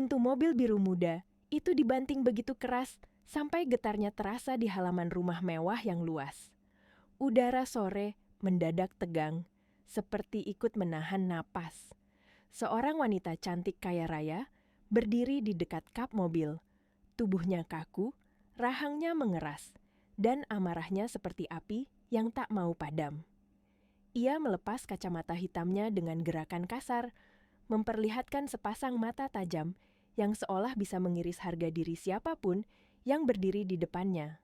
Pintu mobil biru muda itu dibanting begitu keras sampai getarnya terasa di halaman rumah mewah yang luas. Udara sore mendadak tegang, seperti ikut menahan napas. Seorang wanita cantik kaya raya berdiri di dekat kap mobil. Tubuhnya kaku, rahangnya mengeras, dan amarahnya seperti api yang tak mau padam. Ia melepas kacamata hitamnya dengan gerakan kasar, memperlihatkan sepasang mata tajam yang seolah bisa mengiris harga diri siapapun yang berdiri di depannya.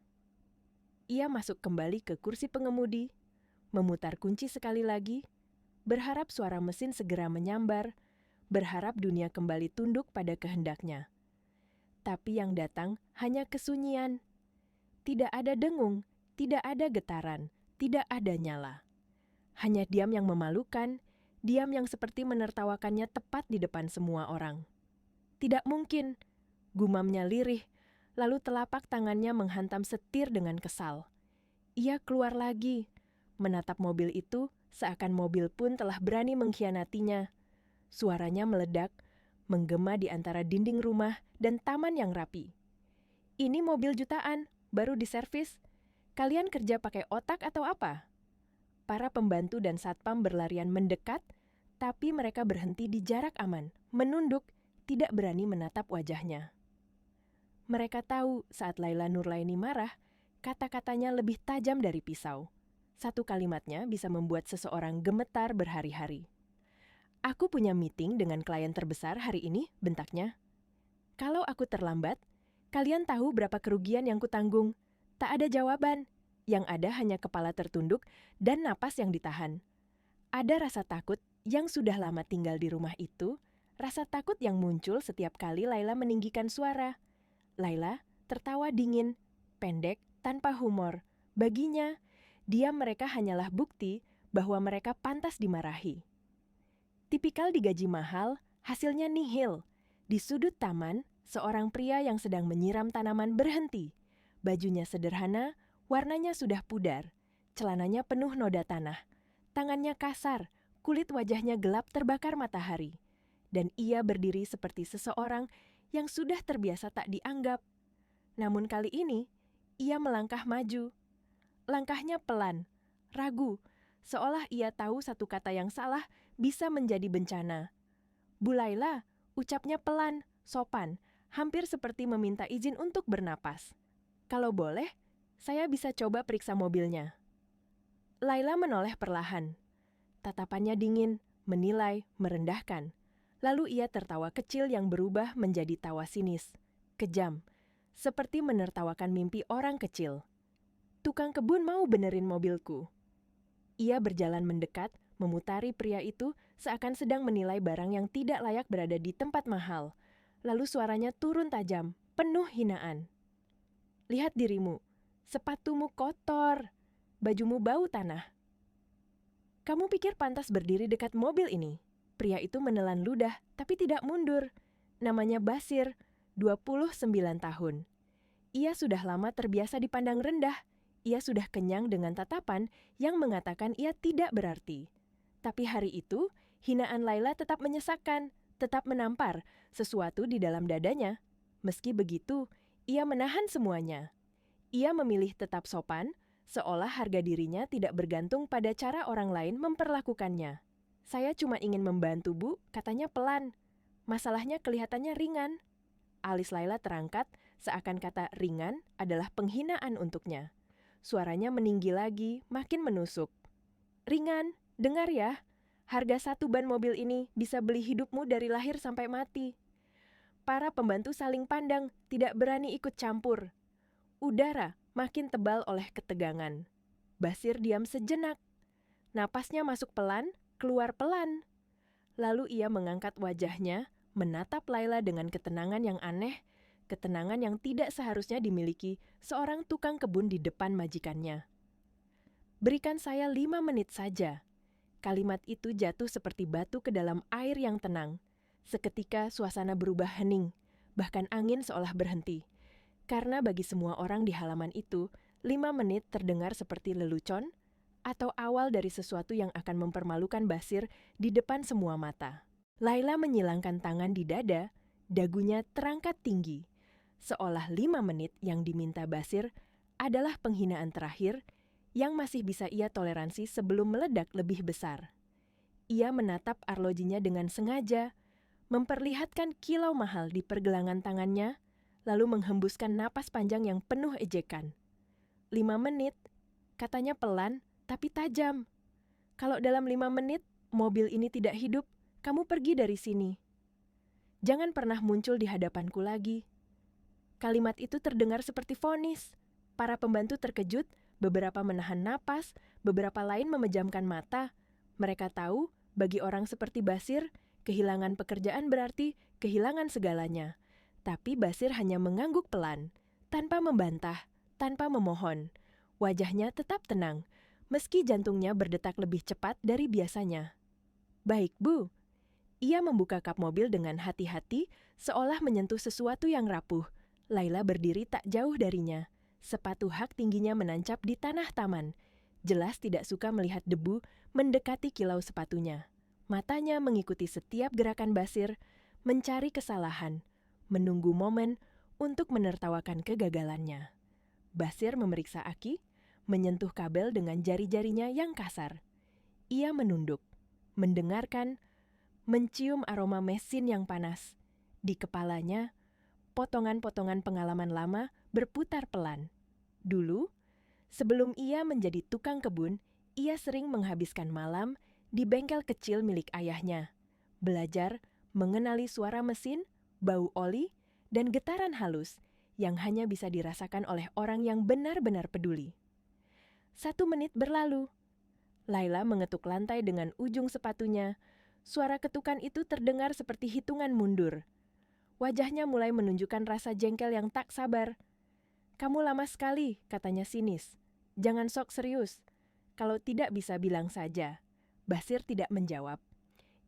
Ia masuk kembali ke kursi pengemudi, memutar kunci sekali lagi, berharap suara mesin segera menyambar, berharap dunia kembali tunduk pada kehendaknya. Tapi yang datang hanya kesunyian. Tidak ada dengung, tidak ada getaran, tidak ada nyala. Hanya diam yang memalukan, diam yang seperti menertawakannya tepat di depan semua orang. Tidak mungkin, gumamnya lirih, lalu telapak tangannya menghantam setir dengan kesal. Ia keluar lagi, menatap mobil itu seakan mobil pun telah berani mengkhianatinya. Suaranya meledak, menggema di antara dinding rumah dan taman yang rapi. Ini mobil jutaan, baru diservis. Kalian kerja pakai otak atau apa? Para pembantu dan satpam berlarian mendekat, tapi mereka berhenti di jarak aman, menunduk, tidak berani menatap wajahnya. Mereka tahu saat Laila Nurlaini marah, kata-katanya lebih tajam dari pisau. Satu kalimatnya bisa membuat seseorang gemetar berhari-hari. Aku punya meeting dengan klien terbesar hari ini, bentaknya. Kalau aku terlambat, kalian tahu berapa kerugian yang kutanggung. Tak ada jawaban. Yang ada hanya kepala tertunduk dan napas yang ditahan. Ada rasa takut yang sudah lama tinggal di rumah itu, rasa takut yang muncul setiap kali Laila meninggikan suara. Laila tertawa dingin, pendek, tanpa humor. Baginya, diam mereka hanyalah bukti bahwa mereka pantas dimarahi. Tipikal digaji mahal, hasilnya nihil. Di sudut taman, seorang pria yang sedang menyiram tanaman berhenti. Bajunya sederhana, warnanya sudah pudar. Celananya penuh noda tanah. Tangannya kasar, kulit wajahnya gelap terbakar matahari. Dan ia berdiri seperti seseorang yang sudah terbiasa tak dianggap. Namun kali ini, ia melangkah maju. Langkahnya pelan, ragu, seolah ia tahu satu kata yang salah bisa menjadi bencana. Bu Laila, ucapnya pelan, sopan, hampir seperti meminta izin untuk bernapas. Kalau boleh, saya bisa coba periksa mobilnya. Laila menoleh perlahan. Tatapannya dingin, menilai, merendahkan. Lalu ia tertawa kecil yang berubah menjadi tawa sinis, kejam, seperti menertawakan mimpi orang kecil. Tukang kebun mau benerin mobilku. Ia berjalan mendekat, memutari pria itu seakan sedang menilai barang yang tidak layak berada di tempat mahal. Lalu suaranya turun tajam, penuh hinaan. Lihat dirimu, sepatumu kotor, bajumu bau tanah. Kamu pikir pantas berdiri dekat mobil ini? Pria itu menelan ludah, tapi tidak mundur. Namanya Basir, 29 tahun. Ia sudah lama terbiasa dipandang rendah. Ia sudah kenyang dengan tatapan yang mengatakan ia tidak berarti. Tapi hari itu, hinaan Laila tetap menyesakkan, tetap menampar sesuatu di dalam dadanya. Meski begitu, ia menahan semuanya. Ia memilih tetap sopan, seolah harga dirinya tidak bergantung pada cara orang lain memperlakukannya. Saya cuma ingin membantu, Bu, katanya pelan. Masalahnya kelihatannya ringan. Alis Laila terangkat, seakan kata ringan adalah penghinaan untuknya. Suaranya meninggi lagi, makin menusuk. Ringan, dengar ya. Harga satu ban mobil ini bisa beli hidupmu dari lahir sampai mati. Para pembantu saling pandang, tidak berani ikut campur. Udara makin tebal oleh ketegangan. Basir diam sejenak. Napasnya masuk pelan, keluar pelan. Lalu ia mengangkat wajahnya, menatap Laila dengan ketenangan yang aneh, ketenangan yang tidak seharusnya dimiliki seorang tukang kebun di depan majikannya. Berikan saya 5 menit saja. Kalimat itu jatuh seperti batu ke dalam air yang tenang. Seketika suasana berubah hening, bahkan angin seolah berhenti. Karena bagi semua orang di halaman itu, 5 menit terdengar seperti lelucon atau awal dari sesuatu yang akan mempermalukan Basir di depan semua mata. Laila menyilangkan tangan di dada, Dagunya terangkat tinggi, seolah 5 menit yang diminta Basir adalah penghinaan terakhir yang masih bisa ia toleransi sebelum meledak lebih besar. Ia menatap arlojinya dengan sengaja, memperlihatkan kilau mahal di pergelangan tangannya, lalu menghembuskan napas panjang yang penuh ejekan. 5 menit, katanya pelan tapi tajam. Kalau dalam 5 menit mobil ini tidak hidup, kamu pergi dari sini. Jangan pernah muncul di hadapanku lagi. Kalimat itu terdengar seperti vonis. Para pembantu terkejut, beberapa menahan napas, beberapa lain memejamkan mata. Mereka tahu, bagi orang seperti Basir, kehilangan pekerjaan berarti kehilangan segalanya. Tapi Basir hanya mengangguk pelan, tanpa membantah, tanpa memohon. Wajahnya tetap tenang, meski jantungnya berdetak lebih cepat dari biasanya. "Baik, Bu." Ia membuka kap mobil dengan hati-hati, seolah menyentuh sesuatu yang rapuh. Laila berdiri tak jauh darinya. Sepatu hak tingginya menancap di tanah taman. Jelas tidak suka melihat debu mendekati kilau sepatunya. Matanya mengikuti setiap gerakan Basir, mencari kesalahan, menunggu momen untuk menertawakan kegagalannya. Basir memeriksa aki, menyentuh kabel dengan jari-jarinya yang kasar. Ia menunduk, mendengarkan, mencium aroma mesin yang panas. Di kepalanya, potongan-potongan pengalaman lama berputar pelan. Dulu, sebelum ia menjadi tukang kebun, ia sering menghabiskan malam di bengkel kecil milik ayahnya. Belajar mengenali suara mesin, bau oli, dan getaran halus yang hanya bisa dirasakan oleh orang yang benar-benar peduli. 1 menit berlalu. Laila mengetuk lantai dengan ujung sepatunya. Suara ketukan itu terdengar seperti hitungan mundur. Wajahnya mulai menunjukkan rasa jengkel yang tak sabar. "Kamu lama sekali," katanya sinis. "Jangan sok serius. Kalau tidak bisa bilang saja." Basir tidak menjawab.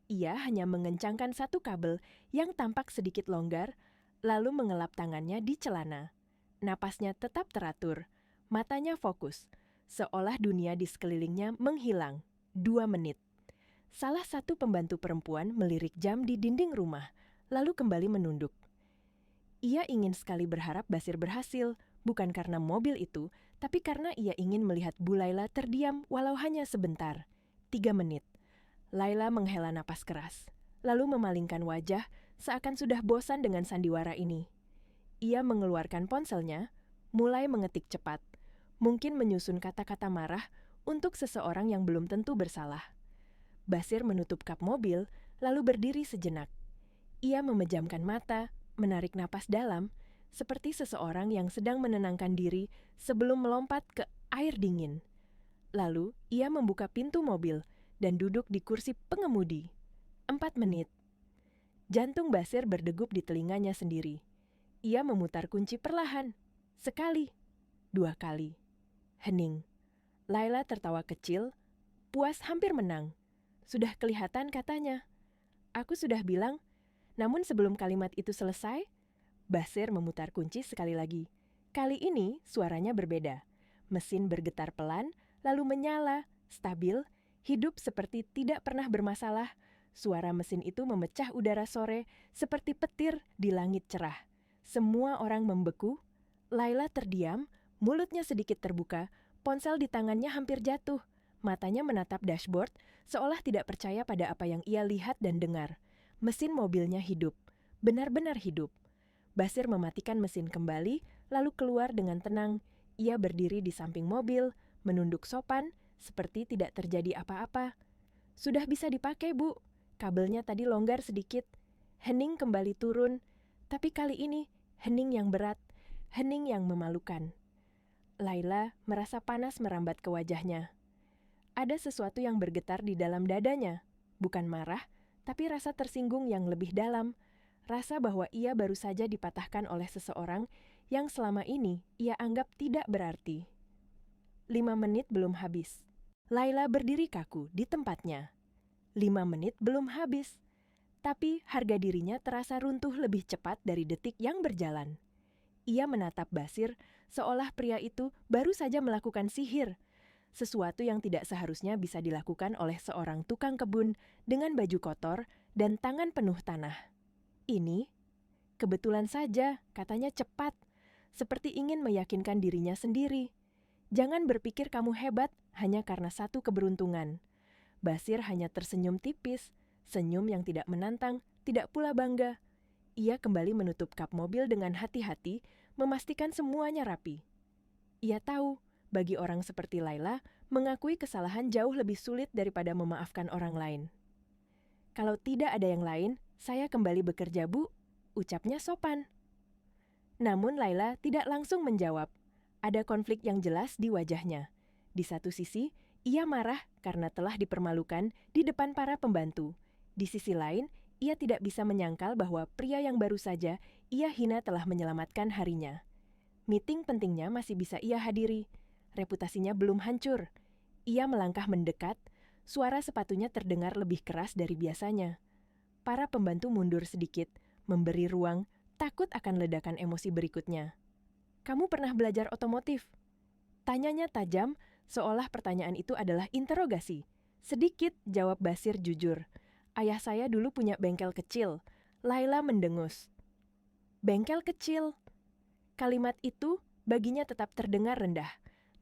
Ia hanya mengencangkan satu kabel yang tampak sedikit longgar, lalu mengelap tangannya di celana. Napasnya tetap teratur, matanya fokus, seolah dunia di sekelilingnya menghilang. 2 menit. Salah satu pembantu perempuan melirik jam di dinding rumah, lalu kembali menunduk. Ia ingin sekali berharap Basir berhasil, bukan karena mobil itu, tapi karena ia ingin melihat Bu Laila terdiam walau hanya sebentar. 3 menit. Laila menghela napas keras, lalu memalingkan wajah seakan sudah bosan dengan sandiwara ini. Ia mengeluarkan ponselnya, mulai mengetik cepat, mungkin menyusun kata-kata marah untuk seseorang yang belum tentu bersalah. Basir menutup kap mobil, lalu berdiri sejenak. Ia memejamkan mata, menarik napas dalam, seperti seseorang yang sedang menenangkan diri sebelum melompat ke air dingin. Lalu, ia membuka pintu mobil dan duduk di kursi pengemudi. 4 menit. Jantung Basir berdegup di telinganya sendiri. Ia memutar kunci perlahan. Sekali, 2 kali. Hening. Laila tertawa kecil, puas hampir menang. "Sudah kelihatan," katanya. "Aku sudah bilang." Namun sebelum kalimat itu selesai, Basir memutar kunci sekali lagi. Kali ini suaranya berbeda. Mesin bergetar pelan, lalu menyala, stabil, hidup seperti tidak pernah bermasalah. Suara mesin itu memecah udara sore seperti petir di langit cerah. Semua orang membeku. Laila terdiam, mulutnya sedikit terbuka, ponsel di tangannya hampir jatuh. Matanya menatap dashboard, seolah tidak percaya pada apa yang ia lihat dan dengar. Mesin mobilnya hidup, benar-benar hidup. Basir mematikan mesin kembali, lalu keluar dengan tenang. Ia berdiri di samping mobil, menunduk sopan, seperti tidak terjadi apa-apa. "Sudah bisa dipakai, Bu. Kabelnya tadi longgar sedikit." Hening kembali turun, tapi kali ini hening yang berat, hening yang memalukan. Laila merasa panas merambat ke wajahnya. Ada sesuatu yang bergetar di dalam dadanya, bukan marah, tapi rasa tersinggung yang lebih dalam, rasa bahwa ia baru saja dipatahkan oleh seseorang yang selama ini ia anggap tidak berarti. 5 menit belum habis. Laila berdiri kaku di tempatnya. 5 menit belum habis, tapi harga dirinya terasa runtuh lebih cepat dari detik yang berjalan. Ia menatap Basir seolah pria itu baru saja melakukan sihir, sesuatu yang tidak seharusnya bisa dilakukan oleh seorang tukang kebun dengan baju kotor dan tangan penuh tanah. Ini, Kebetulan saja, katanya cepat, seperti ingin meyakinkan dirinya sendiri. Jangan berpikir kamu hebat hanya karena satu keberuntungan. Basir hanya tersenyum tipis, senyum yang tidak menantang, tidak pula bangga. Ia kembali menutup kap mobil dengan hati-hati, memastikan semuanya rapi. Ia tahu, bagi orang seperti Laila, mengakui kesalahan jauh lebih sulit daripada memaafkan orang lain. Kalau tidak ada yang lain, saya kembali bekerja, Bu, ucapnya sopan. Namun Laila tidak langsung menjawab. Ada konflik yang jelas di wajahnya. Di satu sisi, ia marah karena telah dipermalukan di depan para pembantu. Di sisi lain, ia tidak bisa menyangkal bahwa pria yang baru saja ia hina telah menyelamatkan harinya. Meeting pentingnya masih bisa ia hadiri. Reputasinya belum hancur. Ia melangkah mendekat, suara sepatunya terdengar lebih keras dari biasanya. Para pembantu mundur sedikit, memberi ruang, takut akan ledakan emosi berikutnya. Kamu pernah belajar otomotif? Tanyanya tajam, seolah pertanyaan itu adalah interogasi. Sedikit, jawab Basir jujur. Ayah saya dulu punya bengkel kecil. Laila mendengus. Bengkel kecil. Kalimat itu baginya tetap terdengar rendah.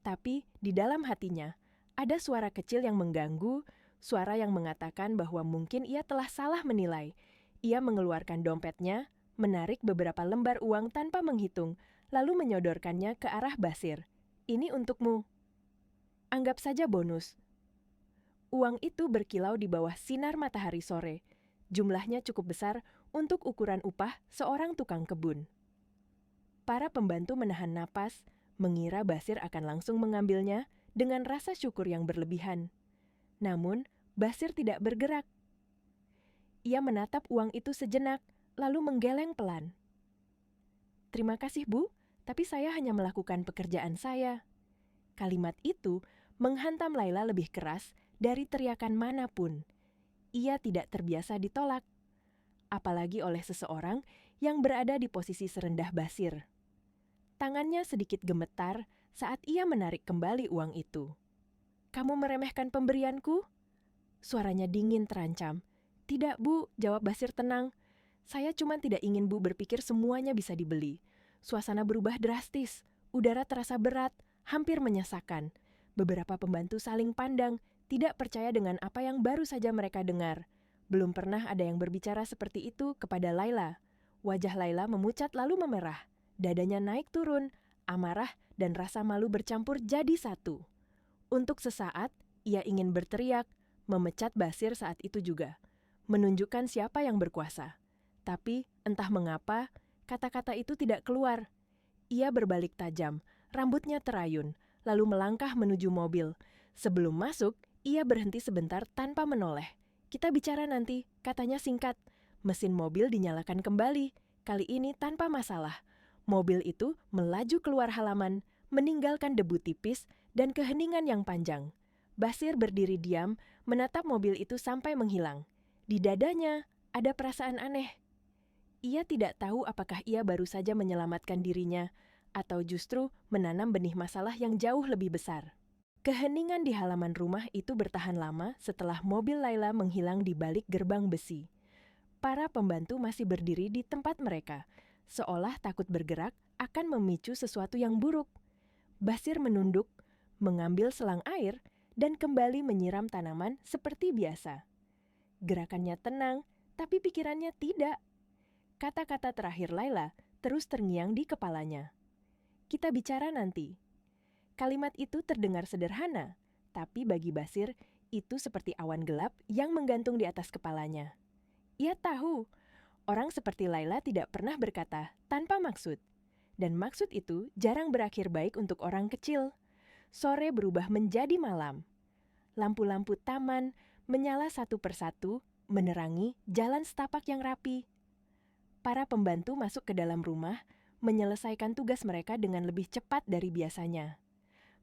Tapi di dalam hatinya, ada suara kecil yang mengganggu, suara yang mengatakan bahwa mungkin ia telah salah menilai. Ia mengeluarkan dompetnya, menarik beberapa lembar uang tanpa menghitung, lalu menyodorkannya ke arah Basir. Ini untukmu. Anggap saja bonus. Uang itu berkilau di bawah sinar matahari sore. Jumlahnya cukup besar untuk ukuran upah seorang tukang kebun. Para pembantu menahan napas, mengira Basir akan langsung mengambilnya dengan rasa syukur yang berlebihan. Namun, Basir tidak bergerak. Ia menatap uang itu sejenak, lalu menggeleng pelan. Terima kasih, Bu, tapi saya hanya melakukan pekerjaan saya. Kalimat itu menghantam Laila lebih keras dari teriakan manapun. Ia tidak terbiasa ditolak, apalagi oleh seseorang yang berada di posisi serendah Basir. Tangannya sedikit gemetar saat ia menarik kembali uang itu. Kamu meremehkan pemberianku? Suaranya dingin terancam. Tidak, Bu, jawab Basir tenang. Saya cuma tidak ingin Bu berpikir semuanya bisa dibeli. Suasana berubah drastis, udara terasa berat, hampir menyesakan. Beberapa pembantu saling pandang, tidak percaya dengan apa yang baru saja mereka dengar. Belum pernah ada yang berbicara seperti itu kepada Laila. Wajah Laila memucat lalu memerah. Dadanya naik turun, amarah dan rasa malu bercampur jadi satu. Untuk sesaat, ia ingin berteriak, memecat Basir saat itu juga. Menunjukkan siapa yang berkuasa. Tapi, entah mengapa, kata-kata itu tidak keluar. Ia berbalik tajam, rambutnya terayun, lalu melangkah menuju mobil. Sebelum masuk, ia berhenti sebentar tanpa menoleh. Kita bicara nanti, katanya singkat. Mesin mobil dinyalakan kembali, kali ini tanpa masalah. Mobil itu melaju keluar halaman, meninggalkan debu tipis dan keheningan yang panjang. Basir berdiri diam, menatap mobil itu sampai menghilang. Di dadanya ada perasaan aneh. Ia tidak tahu apakah ia baru saja menyelamatkan dirinya, atau justru menanam benih masalah yang jauh lebih besar. Keheningan di halaman rumah itu bertahan lama setelah mobil Laila menghilang di balik gerbang besi. Para pembantu masih berdiri di tempat mereka, seolah takut bergerak akan memicu sesuatu yang buruk. Basir menunduk, mengambil selang air, dan kembali menyiram tanaman seperti biasa. Gerakannya tenang, tapi pikirannya tidak. Kata-kata terakhir Laila terus terngiang di kepalanya. Kita bicara nanti. Kalimat itu terdengar sederhana, tapi bagi Basir itu seperti awan gelap yang menggantung di atas kepalanya. Ia tahu, orang seperti Laila tidak pernah berkata tanpa maksud. Dan maksud itu jarang berakhir baik untuk orang kecil. Sore berubah menjadi malam. Lampu-lampu taman menyala satu persatu, menerangi jalan setapak yang rapi. Para pembantu masuk ke dalam rumah, menyelesaikan tugas mereka dengan lebih cepat dari biasanya.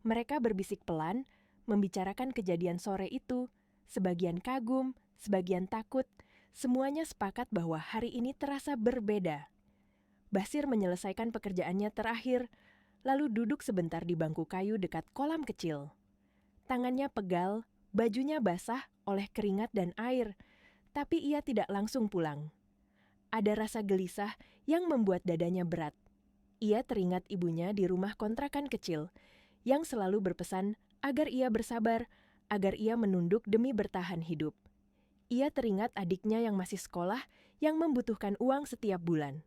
Mereka berbisik pelan, membicarakan kejadian sore itu, sebagian kagum, sebagian takut, semuanya sepakat bahwa hari ini terasa berbeda. Basir menyelesaikan pekerjaannya terakhir, lalu duduk sebentar di bangku kayu dekat kolam kecil. Tangannya pegal, bajunya basah oleh keringat dan air, tapi ia tidak langsung pulang. Ada rasa gelisah yang membuat dadanya berat. Ia teringat ibunya di rumah kontrakan kecil, yang selalu berpesan agar ia bersabar, agar ia menunduk demi bertahan hidup. Ia teringat adiknya yang masih sekolah, yang membutuhkan uang setiap bulan.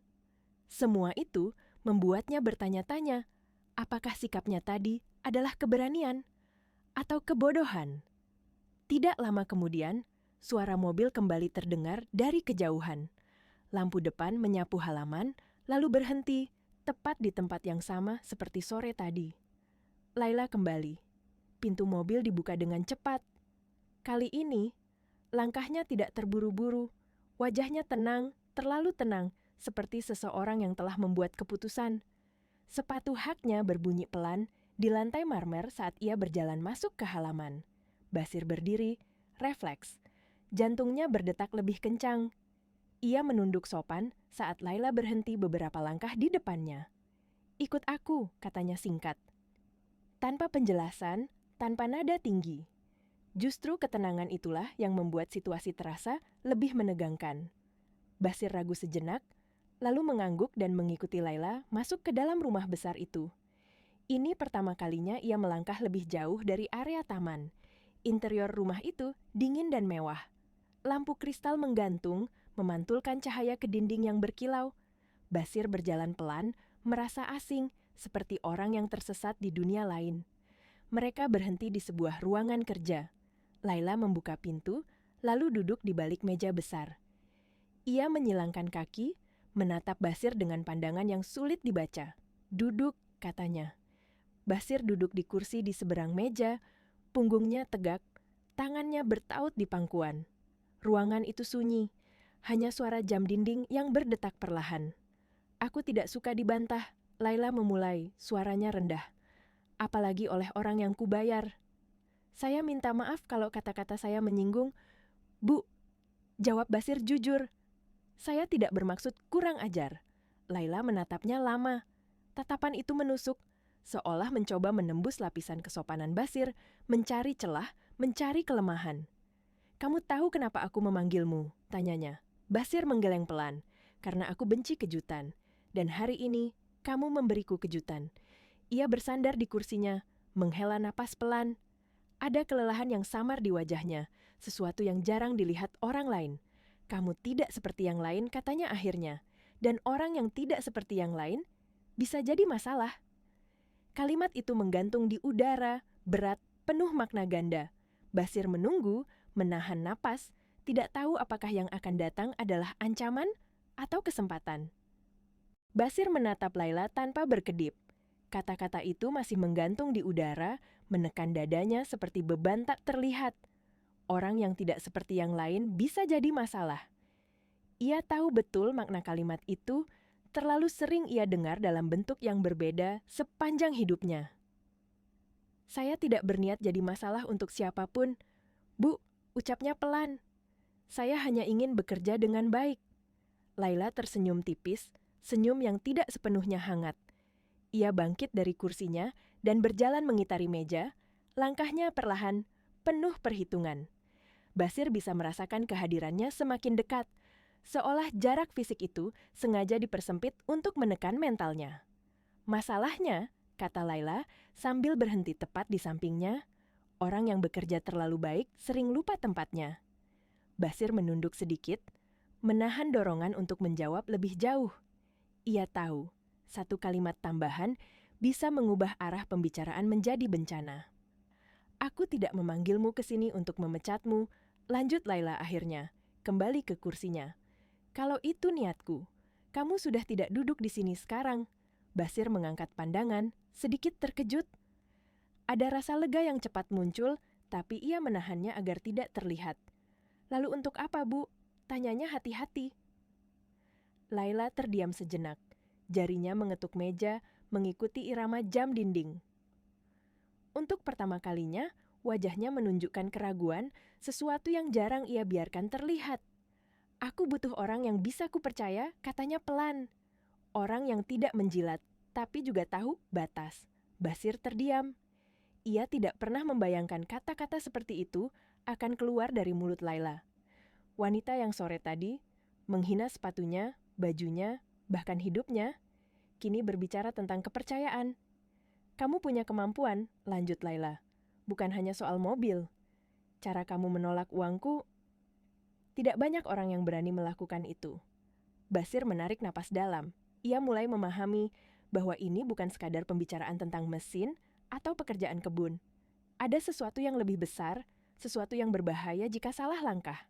Semua itu membuatnya bertanya-tanya, apakah sikapnya tadi adalah keberanian atau kebodohan? Tidak lama kemudian, suara mobil kembali terdengar dari kejauhan. Lampu depan menyapu halaman, lalu berhenti, tepat di tempat yang sama seperti sore tadi. Laila kembali. Pintu mobil dibuka dengan cepat. Kali ini, langkahnya tidak terburu-buru. Wajahnya tenang, terlalu tenang, seperti seseorang yang telah membuat keputusan. Sepatu haknya berbunyi pelan di lantai marmer saat ia berjalan masuk ke halaman. Basir berdiri, refleks. Jantungnya berdetak lebih kencang. Ia menunduk sopan saat Laila berhenti beberapa langkah di depannya. "Ikut aku," katanya singkat. Tanpa penjelasan, tanpa nada tinggi. Justru ketenangan itulah yang membuat situasi terasa lebih menegangkan. Basir ragu sejenak, lalu mengangguk dan mengikuti Laila masuk ke dalam rumah besar itu. Ini pertama kalinya ia melangkah lebih jauh dari area taman. Interior rumah itu dingin dan mewah. Lampu kristal menggantung, memantulkan cahaya ke dinding yang berkilau. Basir berjalan pelan, merasa asing, seperti orang yang tersesat di dunia lain. Mereka berhenti di sebuah ruangan kerja. Laila membuka pintu, lalu duduk di balik meja besar. Ia menyilangkan kaki, menatap Basir dengan pandangan yang sulit dibaca. "Duduk," katanya. Basir duduk di kursi di seberang meja, punggungnya tegak, tangannya bertaut di pangkuan. Ruangan itu sunyi, hanya suara jam dinding yang berdetak perlahan. "Aku tidak suka dibantah," Laila memulai, suaranya rendah. "Apalagi oleh orang yang kubayar. Saya minta maaf kalau kata-kata saya menyinggung." "Bu," jawab Basir jujur. "Saya tidak bermaksud kurang ajar." Laila menatapnya lama. Tatapan itu menusuk, seolah mencoba menembus lapisan kesopanan Basir, mencari celah, mencari kelemahan. "Kamu tahu kenapa aku memanggilmu?" tanyanya. Basir menggeleng pelan. "Karena aku benci kejutan. Dan hari ini, kamu memberiku kejutan." Ia bersandar di kursinya, menghela napas pelan. Ada kelelahan yang samar di wajahnya, sesuatu yang jarang dilihat orang lain. "Kamu tidak seperti yang lain," katanya akhirnya. "Dan orang yang tidak seperti yang lain bisa jadi masalah." Kalimat itu menggantung di udara, berat, penuh makna ganda. Basir menunggu, menahan napas, tidak tahu apakah yang akan datang adalah ancaman atau kesempatan. Basir menatap Laila tanpa berkedip. Kata-kata itu masih menggantung di udara, menekan dadanya seperti beban tak terlihat. Orang yang tidak seperti yang lain bisa jadi masalah. Ia tahu betul makna kalimat itu, terlalu sering ia dengar dalam bentuk yang berbeda sepanjang hidupnya. "Saya tidak berniat jadi masalah untuk siapapun, Bu," ucapnya pelan. "Saya hanya ingin bekerja dengan baik." Laila tersenyum tipis, senyum yang tidak sepenuhnya hangat. Ia bangkit dari kursinya dan berjalan mengitari meja, langkahnya perlahan, penuh perhitungan. Basir bisa merasakan kehadirannya semakin dekat, seolah jarak fisik itu sengaja dipersempit untuk menekan mentalnya. "Masalahnya," kata Laila sambil berhenti tepat di sampingnya, "orang yang bekerja terlalu baik sering lupa tempatnya." Basir menunduk sedikit, menahan dorongan untuk menjawab lebih jauh. Ia tahu, satu kalimat tambahan bisa mengubah arah pembicaraan menjadi bencana. "Aku tidak memanggilmu ke sini untuk memecatmu," lanjut Laila akhirnya, kembali ke kursinya. "Kalau itu niatku, kamu sudah tidak duduk di sini sekarang." Basir mengangkat pandangan, sedikit terkejut. Ada rasa lega yang cepat muncul, tapi ia menahannya agar tidak terlihat. "Lalu untuk apa, Bu?" tanyanya hati-hati. Laila terdiam sejenak. Jarinya mengetuk meja, mengikuti irama jam dinding. Untuk pertama kalinya, wajahnya menunjukkan keraguan, sesuatu yang jarang ia biarkan terlihat. "Aku butuh orang yang bisa kupercaya," katanya pelan. "Orang yang tidak menjilat, tapi juga tahu batas." Basir terdiam. Ia tidak pernah membayangkan kata-kata seperti itu akan keluar dari mulut Laila. Wanita yang sore tadi, menghina sepatunya, bajunya, bahkan hidupnya. Kini berbicara tentang kepercayaan. Kamu punya kemampuan, lanjut Laila. Bukan hanya soal mobil. Cara kamu menolak uangku, tidak banyak orang yang berani melakukan itu. Basir menarik napas dalam. Ia mulai memahami bahwa ini bukan sekadar pembicaraan tentang mesin atau pekerjaan kebun. Ada sesuatu yang lebih besar, sesuatu yang berbahaya jika salah langkah.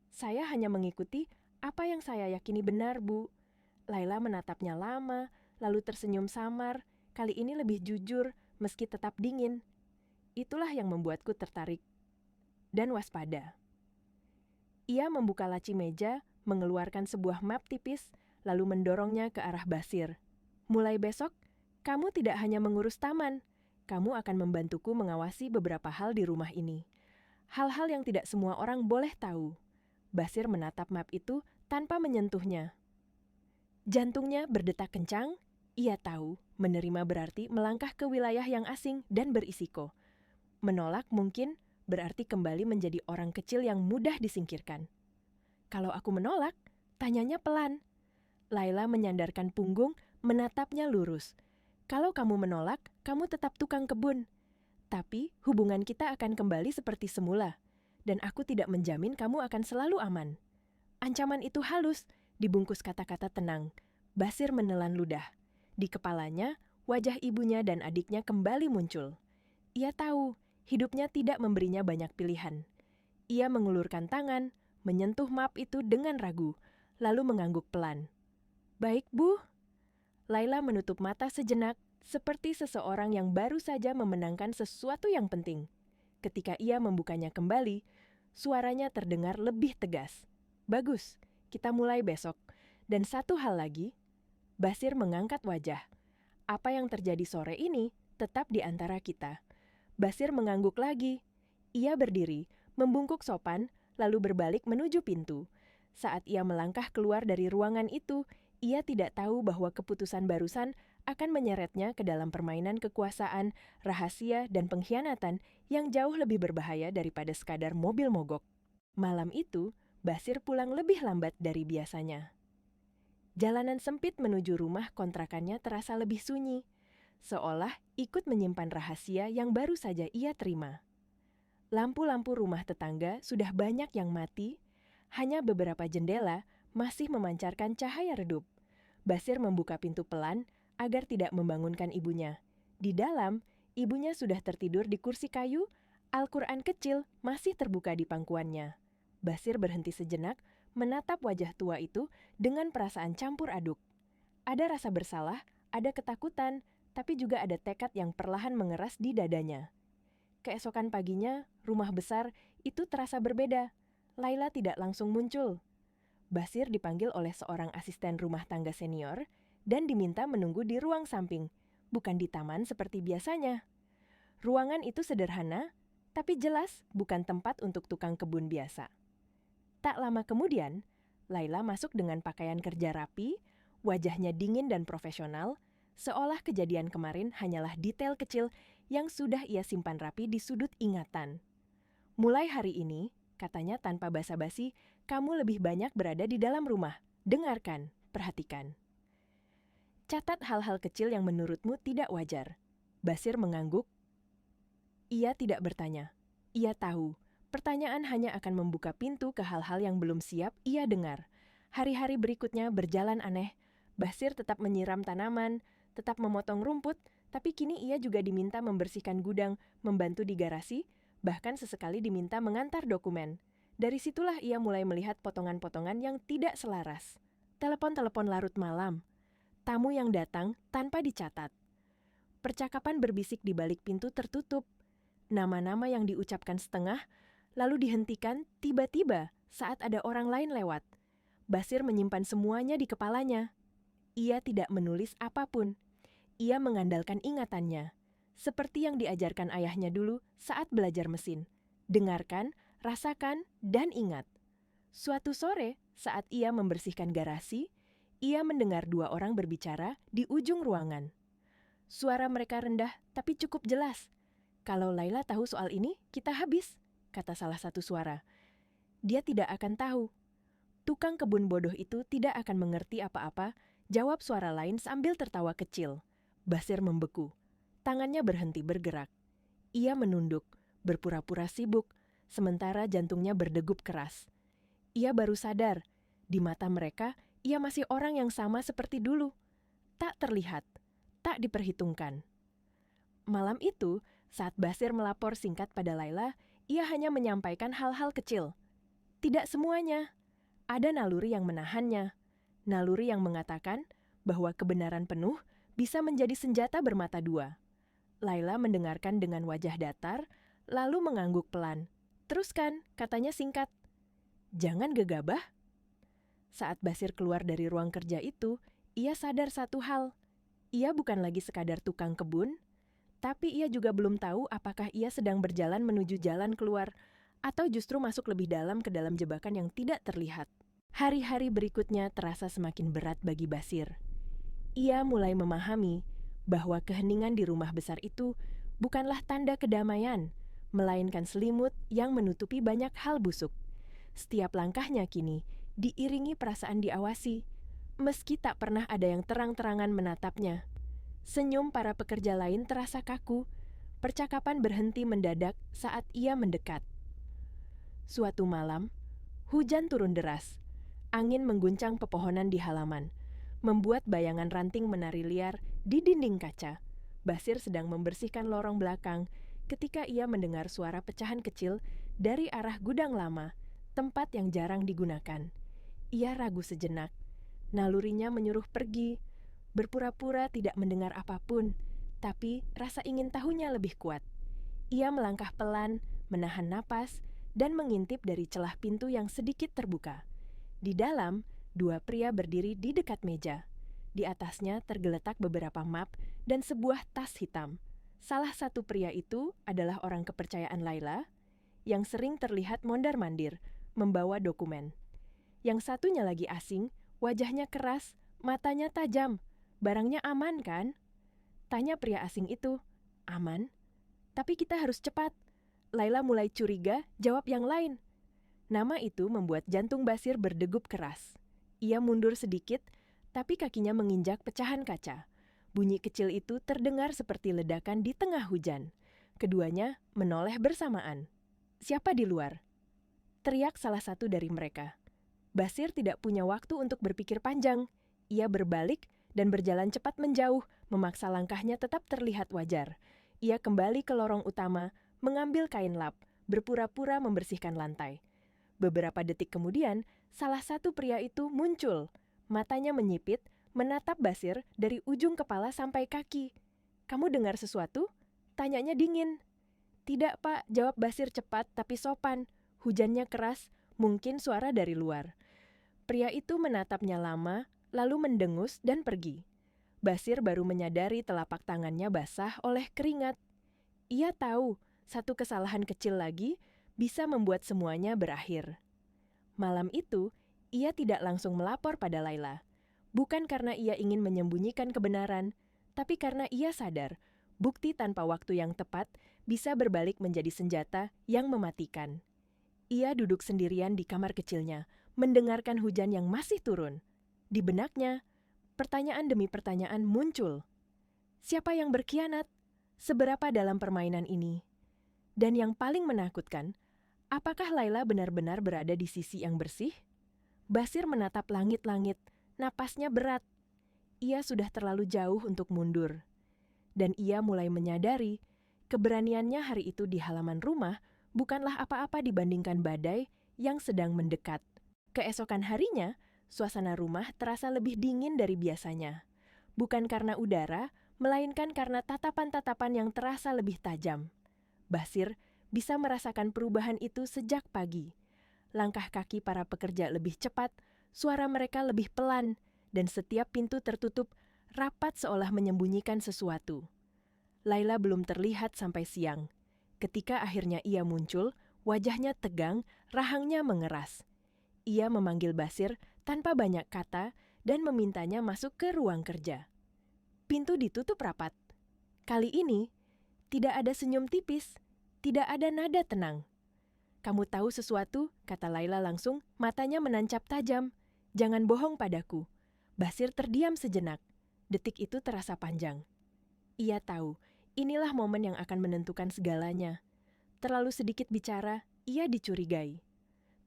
Saya hanya mengikuti apa yang saya yakini benar, Bu. Laila menatapnya lama, lalu tersenyum samar, kali ini lebih jujur meski tetap dingin. Itulah yang membuatku tertarik dan waspada. Ia membuka laci meja, mengeluarkan sebuah map tipis, lalu mendorongnya ke arah Basir. Mulai besok, kamu tidak hanya mengurus taman, kamu akan membantuku mengawasi beberapa hal di rumah ini. Hal-hal yang tidak semua orang boleh tahu. Basir menatap map itu tanpa menyentuhnya. Jantungnya berdetak kencang, ia tahu menerima berarti melangkah ke wilayah yang asing dan berisiko. Menolak mungkin berarti kembali menjadi orang kecil yang mudah disingkirkan. Kalau aku menolak, tanyanya pelan. Laila menyandarkan punggung, menatapnya lurus. Kalau kamu menolak, kamu tetap tukang kebun. Tapi hubungan kita akan kembali seperti semula. Dan aku tidak menjamin kamu akan selalu aman. Ancaman itu halus, dibungkus kata-kata tenang. Basir menelan ludah. Di kepalanya, wajah ibunya dan adiknya kembali muncul. Ia tahu, hidupnya tidak memberinya banyak pilihan. Ia mengulurkan tangan, menyentuh map itu dengan ragu, lalu mengangguk pelan. Baik, Bu. Laila menutup mata sejenak, seperti seseorang yang baru saja memenangkan sesuatu yang penting. Ketika ia membukanya kembali, suaranya terdengar lebih tegas. Bagus, kita mulai besok. Dan satu hal lagi, Basir mengangkat wajah. Apa yang terjadi sore ini tetap di antara kita. Basir mengangguk lagi. Ia berdiri, membungkuk sopan, lalu berbalik menuju pintu. Saat ia melangkah keluar dari ruangan itu, ia tidak tahu bahwa keputusan barusan akan menyeretnya ke dalam permainan kekuasaan, rahasia, dan pengkhianatan yang jauh lebih berbahaya daripada sekadar mobil mogok. Malam itu, Basir pulang lebih lambat dari biasanya. Jalanan sempit menuju rumah kontrakannya terasa lebih sunyi, seolah ikut menyimpan rahasia yang baru saja ia terima. Lampu-lampu rumah tetangga sudah banyak yang mati, hanya beberapa jendela masih memancarkan cahaya redup. Basir membuka pintu pelan agar tidak membangunkan ibunya. Di dalam, ibunya sudah tertidur di kursi kayu, Al-Quran kecil masih terbuka di pangkuannya. Basir berhenti sejenak, menatap wajah tua itu dengan perasaan campur aduk. Ada rasa bersalah, ada ketakutan, tapi juga ada tekad yang perlahan mengeras di dadanya. Keesokan paginya, rumah besar itu terasa berbeda. Laila tidak langsung muncul. Basir dipanggil oleh seorang asisten rumah tangga senior dan diminta menunggu di ruang samping, bukan di taman seperti biasanya. Ruangan itu sederhana, tapi jelas bukan tempat untuk tukang kebun biasa. Tak lama kemudian, Laila masuk dengan pakaian kerja rapi, wajahnya dingin dan profesional, seolah kejadian kemarin hanyalah detail kecil yang sudah ia simpan rapi di sudut ingatan. Mulai hari ini, katanya tanpa basa-basi, kamu lebih banyak berada di dalam rumah. Dengarkan, perhatikan. Catat hal-hal kecil yang menurutmu tidak wajar. Basir mengangguk. Ia tidak bertanya. Ia tahu, pertanyaan hanya akan membuka pintu ke hal-hal yang belum siap ia dengar. Hari-hari berikutnya berjalan aneh. Basir tetap menyiram tanaman, tetap memotong rumput, tapi kini ia juga diminta membersihkan gudang, membantu di garasi, bahkan sesekali diminta mengantar dokumen. Dari situlah ia mulai melihat potongan-potongan yang tidak selaras. Telepon-telepon larut malam. Tamu yang datang tanpa dicatat. Percakapan berbisik di balik pintu tertutup. Nama-nama yang diucapkan setengah, lalu dihentikan tiba-tiba saat ada orang lain lewat. Basir menyimpan semuanya di kepalanya. Ia tidak menulis apapun. Ia mengandalkan ingatannya. Seperti yang diajarkan ayahnya dulu saat belajar mesin. Dengarkan, rasakan, dan ingat. Suatu sore, saat ia membersihkan garasi, ia mendengar dua orang berbicara di ujung ruangan. Suara mereka rendah tapi cukup jelas. Kalau Laila tahu soal ini, kita habis, kata salah satu suara. Dia tidak akan tahu. Tukang kebun bodoh itu tidak akan mengerti apa-apa, jawab suara lain sambil tertawa kecil. Basir membeku. Tangannya berhenti bergerak. Ia menunduk, berpura-pura sibuk, sementara jantungnya berdegup keras. Ia baru sadar, di mata mereka, ia masih orang yang sama seperti dulu. Tak terlihat, tak diperhitungkan. Malam itu, saat Basir melapor singkat pada Laila, ia hanya menyampaikan hal-hal kecil. Tidak semuanya. Ada naluri yang menahannya. Naluri yang mengatakan bahwa kebenaran penuh bisa menjadi senjata bermata dua. Laila mendengarkan dengan wajah datar, lalu mengangguk pelan. Teruskan, katanya singkat. Jangan gegabah. Saat Basir keluar dari ruang kerja itu, ia sadar satu hal. Ia bukan lagi sekadar tukang kebun, tapi ia juga belum tahu apakah ia sedang berjalan menuju jalan keluar atau justru masuk lebih dalam ke dalam jebakan yang tidak terlihat. Hari-hari berikutnya terasa semakin berat bagi Basir. Ia mulai memahami bahwa keheningan di rumah besar itu bukanlah tanda kedamaian, melainkan selimut yang menutupi banyak hal busuk. Setiap langkahnya kini diiringi perasaan diawasi, meski tak pernah ada yang terang-terangan menatapnya. Senyum para pekerja lain terasa kaku, percakapan berhenti mendadak saat ia mendekat. Suatu malam, hujan turun deras. Angin mengguncang pepohonan di halaman, membuat bayangan ranting menari liar di dinding kaca. Basir sedang membersihkan lorong belakang ketika ia mendengar suara pecahan kecil dari arah gudang lama, tempat yang jarang digunakan. Ia ragu sejenak. Nalurinya menyuruh pergi, berpura-pura tidak mendengar apapun, tapi rasa ingin tahunya lebih kuat. Ia melangkah pelan, menahan napas, dan mengintip dari celah pintu yang sedikit terbuka. Di dalam, dua pria berdiri di dekat meja. Di atasnya tergeletak beberapa map dan sebuah tas hitam. Salah satu pria itu adalah orang kepercayaan Laila, yang sering terlihat mondar-mandir, membawa dokumen. Yang satunya lagi asing, wajahnya keras, matanya tajam. Barangnya aman kan? Tanya pria asing itu. Aman? Tapi kita harus cepat. Laila mulai curiga, jawab yang lain. Nama itu membuat jantung Basir berdegup keras. Ia mundur sedikit, tapi kakinya menginjak pecahan kaca. Bunyi kecil itu terdengar seperti ledakan di tengah hujan. Keduanya menoleh bersamaan. Siapa di luar? Teriak salah satu dari mereka. Basir tidak punya waktu untuk berpikir panjang. Ia berbalik dan berjalan cepat menjauh, memaksa langkahnya tetap terlihat wajar. Ia kembali ke lorong utama, mengambil kain lap, berpura-pura membersihkan lantai. Beberapa detik kemudian, salah satu pria itu muncul. Matanya menyipit, menatap Basir dari ujung kepala sampai kaki. Kamu dengar sesuatu? Tanyanya dingin. Tidak, Pak, jawab Basir cepat tapi sopan. Hujannya keras, mungkin suara dari luar. Pria itu menatapnya lama, lalu mendengus dan pergi. Basir baru menyadari telapak tangannya basah oleh keringat. Ia tahu, satu kesalahan kecil lagi bisa membuat semuanya berakhir. Malam itu, ia tidak langsung melapor pada Laila. Bukan karena ia ingin menyembunyikan kebenaran, tapi karena ia sadar bukti tanpa waktu yang tepat bisa berbalik menjadi senjata yang mematikan. Ia duduk sendirian di kamar kecilnya, mendengarkan hujan yang masih turun. Di benaknya, pertanyaan demi pertanyaan muncul. Siapa yang berkhianat? Seberapa dalam permainan ini? Dan yang paling menakutkan, apakah Laila benar-benar berada di sisi yang bersih? Basir menatap langit-langit, napasnya berat. Ia sudah terlalu jauh untuk mundur. Dan ia mulai menyadari, keberaniannya hari itu di halaman rumah bukanlah apa-apa dibandingkan badai yang sedang mendekat. Keesokan harinya, suasana rumah terasa lebih dingin dari biasanya. Bukan karena udara, melainkan karena tatapan-tatapan yang terasa lebih tajam. Basir bisa merasakan perubahan itu sejak pagi. Langkah kaki para pekerja lebih cepat, suara mereka lebih pelan, dan setiap pintu tertutup rapat seolah menyembunyikan sesuatu. Laila belum terlihat sampai siang. Ketika akhirnya ia muncul, wajahnya tegang, rahangnya mengeras. Ia memanggil Basir tanpa banyak kata dan memintanya masuk ke ruang kerja. Pintu ditutup rapat. Kali ini, tidak ada senyum tipis, tidak ada nada tenang. Kamu tahu sesuatu? Kata Laila langsung, matanya menancap tajam. Jangan bohong padaku. Basir terdiam sejenak. Detik itu terasa panjang. Ia tahu, inilah momen yang akan menentukan segalanya. Terlalu sedikit bicara, ia dicurigai.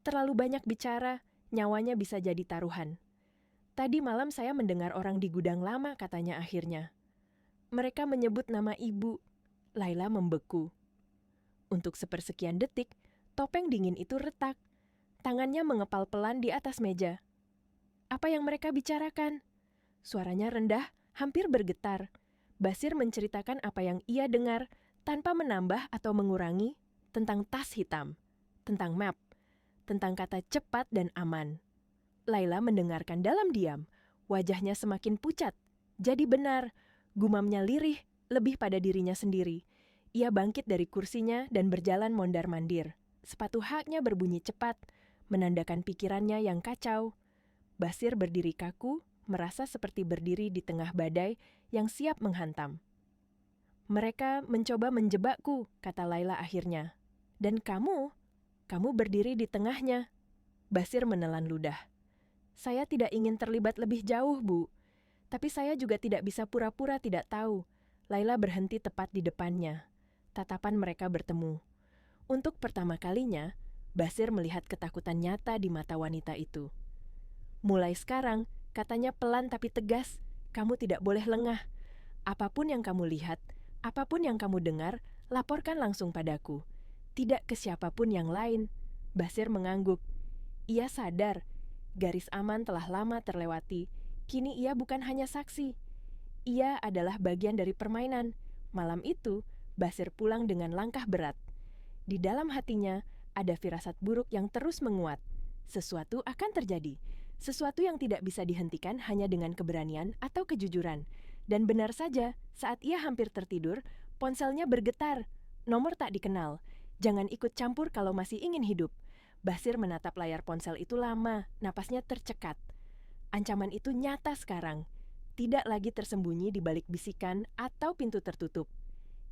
Terlalu banyak bicara, nyawanya bisa jadi taruhan. Tadi malam saya mendengar orang di gudang lama, katanya akhirnya. Mereka menyebut nama ibu. Laila membeku. Untuk sepersekian detik, topeng dingin itu retak. Tangannya mengepal pelan di atas meja. Apa yang mereka bicarakan? Suaranya rendah, hampir bergetar. Basir menceritakan apa yang ia dengar tanpa menambah atau mengurangi tentang tas hitam, tentang map, tentang kata cepat dan aman. Laila mendengarkan dalam diam. Wajahnya semakin pucat. Jadi benar, gumamnya lirih, lebih pada dirinya sendiri. Ia bangkit dari kursinya dan berjalan mondar-mandir. Sepatu haknya berbunyi cepat, menandakan pikirannya yang kacau. Basir berdiri kaku, merasa seperti berdiri di tengah badai yang siap menghantam. Mereka mencoba menjebakku, kata Laila akhirnya. Dan kamu berdiri di tengahnya. Basir menelan ludah. Saya tidak ingin terlibat lebih jauh, Bu. Tapi saya juga tidak bisa pura-pura tidak tahu. Laila berhenti tepat di depannya. Tatapan mereka bertemu. Untuk pertama kalinya, Basir melihat ketakutan nyata di mata wanita itu. Mulai sekarang, katanya pelan tapi tegas, kamu tidak boleh lengah. Apapun yang kamu lihat, apapun yang kamu dengar, laporkan langsung padaku. Tidak ke siapapun yang lain. Basir mengangguk. Ia sadar, garis aman telah lama terlewati. Kini ia bukan hanya saksi. Ia adalah bagian dari permainan. Malam itu, Basir pulang dengan langkah berat. Di dalam hatinya, ada firasat buruk yang terus menguat. Sesuatu akan terjadi. Sesuatu yang tidak bisa dihentikan hanya dengan keberanian atau kejujuran. Dan benar saja, saat ia hampir tertidur, ponselnya bergetar. Nomor tak dikenal. Jangan ikut campur kalau masih ingin hidup. Basir menatap layar ponsel itu lama, napasnya tercekat. Ancaman itu nyata sekarang. Tidak lagi tersembunyi di balik bisikan atau pintu tertutup.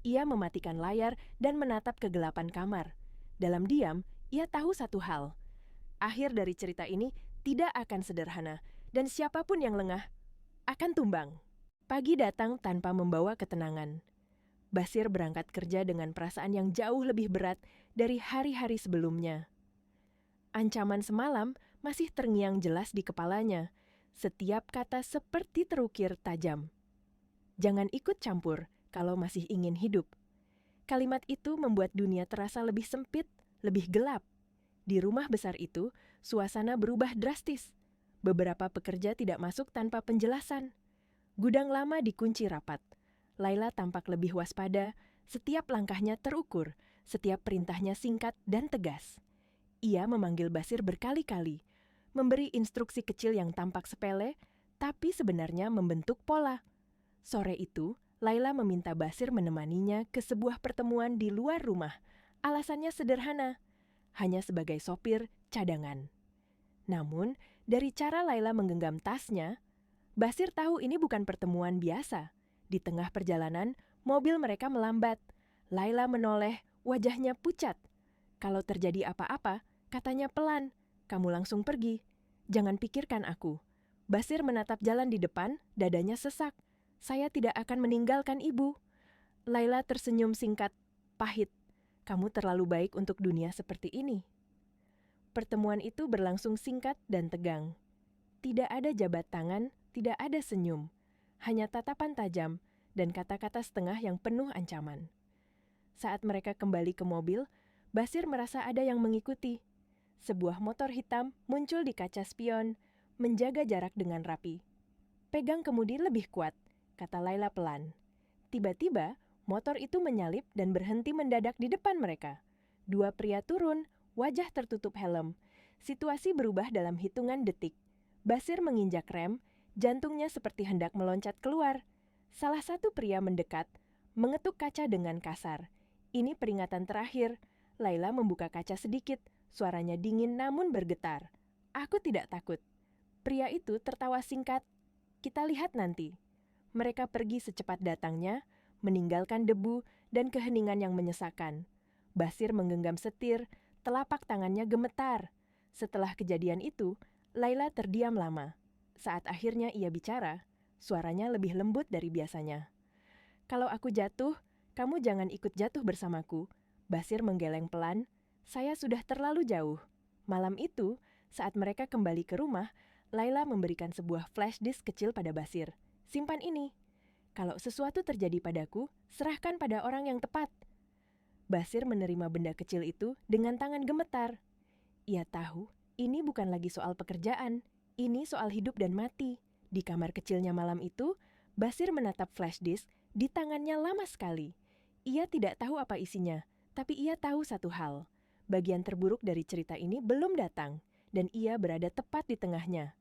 Ia mematikan layar dan menatap kegelapan kamar. Dalam diam, ia tahu satu hal. Akhir dari cerita ini tidak akan sederhana, dan siapapun yang lengah akan tumbang. Pagi datang tanpa membawa ketenangan. Basir berangkat kerja dengan perasaan yang jauh lebih berat dari hari-hari sebelumnya. Ancaman semalam masih terngiang jelas di kepalanya. Setiap kata seperti terukir tajam. Jangan ikut campur kalau masih ingin hidup. Kalimat itu membuat dunia terasa lebih sempit, lebih gelap. Di rumah besar itu, suasana berubah drastis. Beberapa pekerja tidak masuk tanpa penjelasan. Gudang lama dikunci rapat. Laila tampak lebih waspada, setiap langkahnya terukur, setiap perintahnya singkat dan tegas. Ia memanggil Basir berkali-kali, memberi instruksi kecil yang tampak sepele, tapi sebenarnya membentuk pola. Sore itu, Laila meminta Basir menemaninya ke sebuah pertemuan di luar rumah. Alasannya sederhana, hanya sebagai sopir cadangan. Namun, dari cara Laila menggenggam tasnya, Basir tahu ini bukan pertemuan biasa. Di tengah perjalanan, mobil mereka melambat. Laila menoleh, wajahnya pucat. Kalau terjadi apa-apa, katanya pelan, kamu langsung pergi. Jangan pikirkan aku. Basir menatap jalan di depan, dadanya sesak. Saya tidak akan meninggalkan ibu. Laila tersenyum singkat, pahit. Kamu terlalu baik untuk dunia seperti ini. Pertemuan itu berlangsung singkat dan tegang. Tidak ada jabat tangan, tidak ada senyum. Hanya tatapan tajam dan kata-kata setengah yang penuh ancaman. Saat mereka kembali ke mobil, Basir merasa ada yang mengikuti. Sebuah motor hitam muncul di kaca spion, menjaga jarak dengan rapi. Pegang kemudi lebih kuat, kata Laila pelan. Tiba-tiba, motor itu menyalip dan berhenti mendadak di depan mereka. Dua pria turun, wajah tertutup helm. Situasi berubah dalam hitungan detik. Basir menginjak rem, jantungnya seperti hendak meloncat keluar. Salah satu pria mendekat, mengetuk kaca dengan kasar. Ini peringatan terakhir. Laila membuka kaca sedikit. Suaranya dingin namun bergetar. Aku tidak takut. Pria itu tertawa singkat. Kita lihat nanti. Mereka pergi secepat datangnya, meninggalkan debu dan keheningan yang menyesakan. Basir menggenggam setir, Telapak tangannya gemetar. Setelah kejadian itu, Laila terdiam lama. Saat akhirnya ia bicara, suaranya lebih lembut dari biasanya. "Kalau aku jatuh, kamu jangan ikut jatuh bersamaku." Basir menggeleng pelan. "Saya sudah terlalu jauh." Malam itu, saat mereka kembali ke rumah, Laila memberikan sebuah flash disk kecil pada Basir. "Simpan ini. Kalau sesuatu terjadi padaku, serahkan pada orang yang tepat." Basir menerima benda kecil itu dengan tangan gemetar. Ia tahu ini bukan lagi soal pekerjaan, ini soal hidup dan mati. Di kamar kecilnya malam itu, Basir menatap flash disk di tangannya lama sekali. Ia tidak tahu apa isinya, tapi ia tahu satu hal. Bagian terburuk dari cerita ini belum datang, dan ia berada tepat di tengahnya.